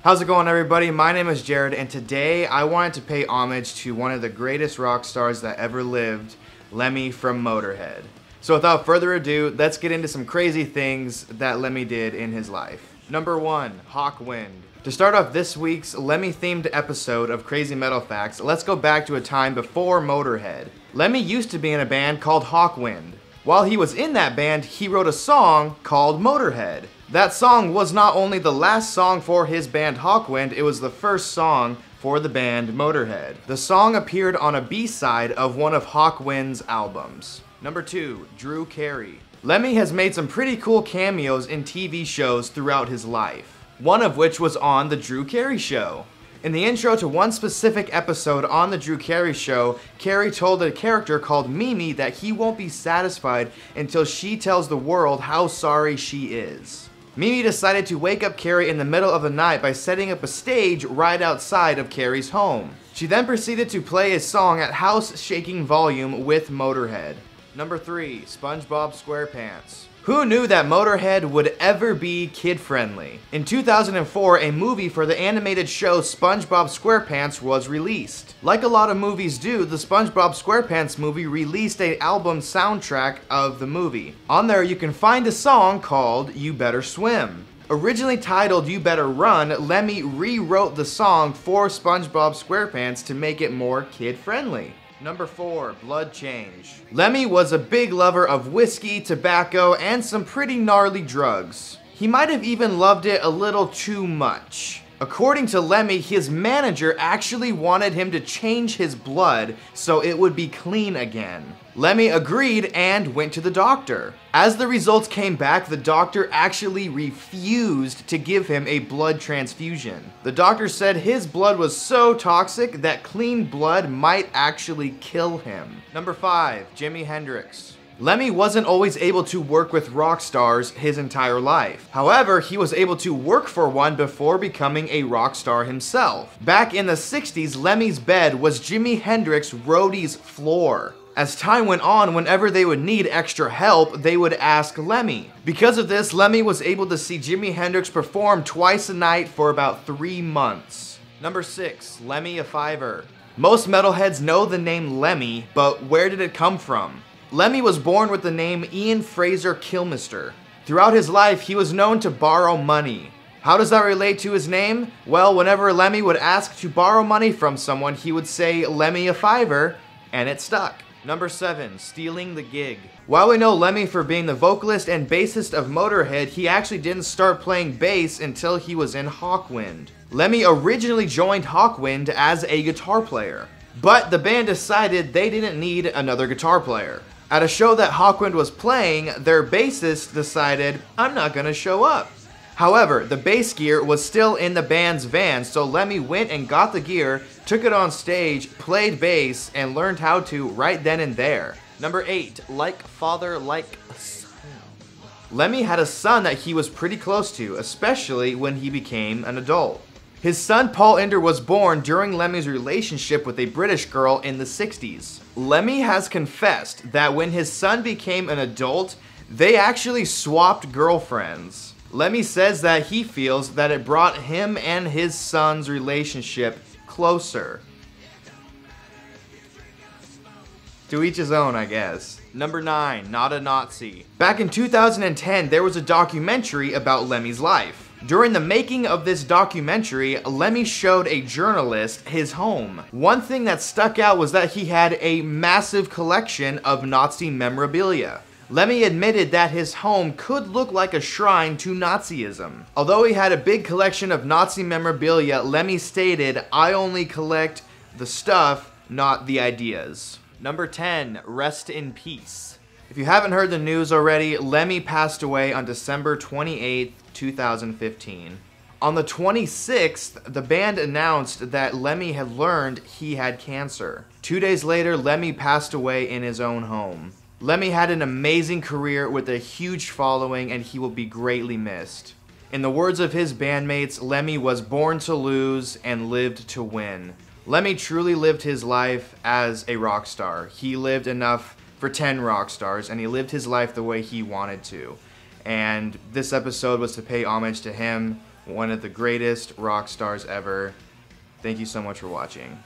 How's it going, everybody? My name is Jared, and today I wanted to pay homage to one of the greatest rock stars that ever lived, Lemmy from Motorhead. So without further ado, let's get into some crazy things that Lemmy did in his life. Number 1, HAWKWIND. To start off this week's Lemmy-themed episode of Crazy Metal Facts, let's go back to a time before Motorhead. Lemmy used to be in a band called HAWKWIND. While he was in that band, he wrote a song called Motorhead. That song was not only the last song for his band HAWKWIND, it was the first song for the band Motorhead. The song appeared on a B-side of one of HAWKWIND's albums. Number 2, CAREY. Lemmy has made some pretty cool cameos in TV shows throughout his life, one of which was on The CAREY Show. In the intro to one specific episode on The CAREY Show, CAREY told a character called Mimi that he won't be satisfied until she tells the world how sorry she is. Mimi decided to wake up CAREY in the middle of the night by setting up a stage right outside of CAREY's home. She then proceeded to play a song at house-shaking volume with Motorhead. Number 3, SpongeBob SquarePants. Who knew that Motorhead would ever be kid-friendly? In 2004, a movie for the animated show SpongeBob SquarePants was released. Like a lot of movies do, the SpongeBob SquarePants movie released an album soundtrack of the movie. On there, you can find a song called You Better Swim. Originally titled You Better Run, Lemmy rewrote the song for SpongeBob SquarePants to make it more kid-friendly. Number 4, Blood Change. Lemmy was a big lover of whiskey, tobacco, and some pretty gnarly drugs. He might have even loved it a little too much. According to Lemmy, his manager actually wanted him to change his blood so it would be clean again. Lemmy agreed and went to the doctor. As the results came back, the doctor actually refused to give him a blood transfusion. The doctor said his blood was so toxic that clean blood might actually kill him. Number 5, Jimi Hendrix. Lemmy wasn't always able to work with rock stars his entire life. However, he was able to work for one before becoming a rock star himself. Back in the 60s, Lemmy's bed was Jimi Hendrix's roadie's floor. As time went on, whenever they would need extra help, they would ask Lemmy. Because of this, Lemmy was able to see Jimi Hendrix perform twice a night for about 3 months. Number 6, Lemmy a Fiver. Most metalheads know the name Lemmy, but where did it come from? Lemmy was born with the name Ian Fraser Kilmister. Throughout his life, he was known to borrow money. How does that relate to his name? Well, whenever Lemmy would ask to borrow money from someone, he would say, "Lemmy a fiver," and it stuck. Number 7, Stealing the Gig. While we know Lemmy for being the vocalist and bassist of Motorhead, he actually didn't start playing bass until he was in HAWKWIND. Lemmy originally joined HAWKWIND as a guitar player, but the band decided they didn't need another guitar player. At a show that HAWKWIND was playing, their bassist decided, "I'm not gonna show up." However, the bass gear was still in the band's van, so Lemmy went and got the gear, took it on stage, played bass, and learned how to right then and there. Number 8, Like Father, Like Son. Lemmy had a son that he was pretty close to, especially when he became an adult. His son Paul Ender was born during Lemmy's relationship with a British girl in the 60s. Lemmy has confessed that when his son became an adult, they actually swapped girlfriends. Lemmy says that he feels that it brought him and his son's relationship closer. To each his own, I guess. Number 9, Not a Nazi. Back in 2010, there was a documentary about Lemmy's life. During the making of this documentary, Lemmy showed a journalist his home. One thing that stuck out was that he had a massive collection of Nazi memorabilia. Lemmy admitted that his home could look like a shrine to Nazism. Although he had a big collection of Nazi memorabilia, Lemmy stated, "I only collect the stuff, not the ideas." Number 10, Rest in Peace. If you haven't heard the news already, Lemmy passed away on December 28th, 2015. On the 26th, the band announced that Lemmy had learned he had cancer. 2 days later, Lemmy passed away in his own home. Lemmy had an amazing career with a huge following, and he will be greatly missed. In the words of his bandmates, Lemmy was born to lose and lived to win. Lemmy truly lived his life as a rock star. He lived enough for 10 rock stars, and he lived his life the way he wanted to. And this episode was to pay homage to him one of the greatest rock stars ever. Thank you so much for watching.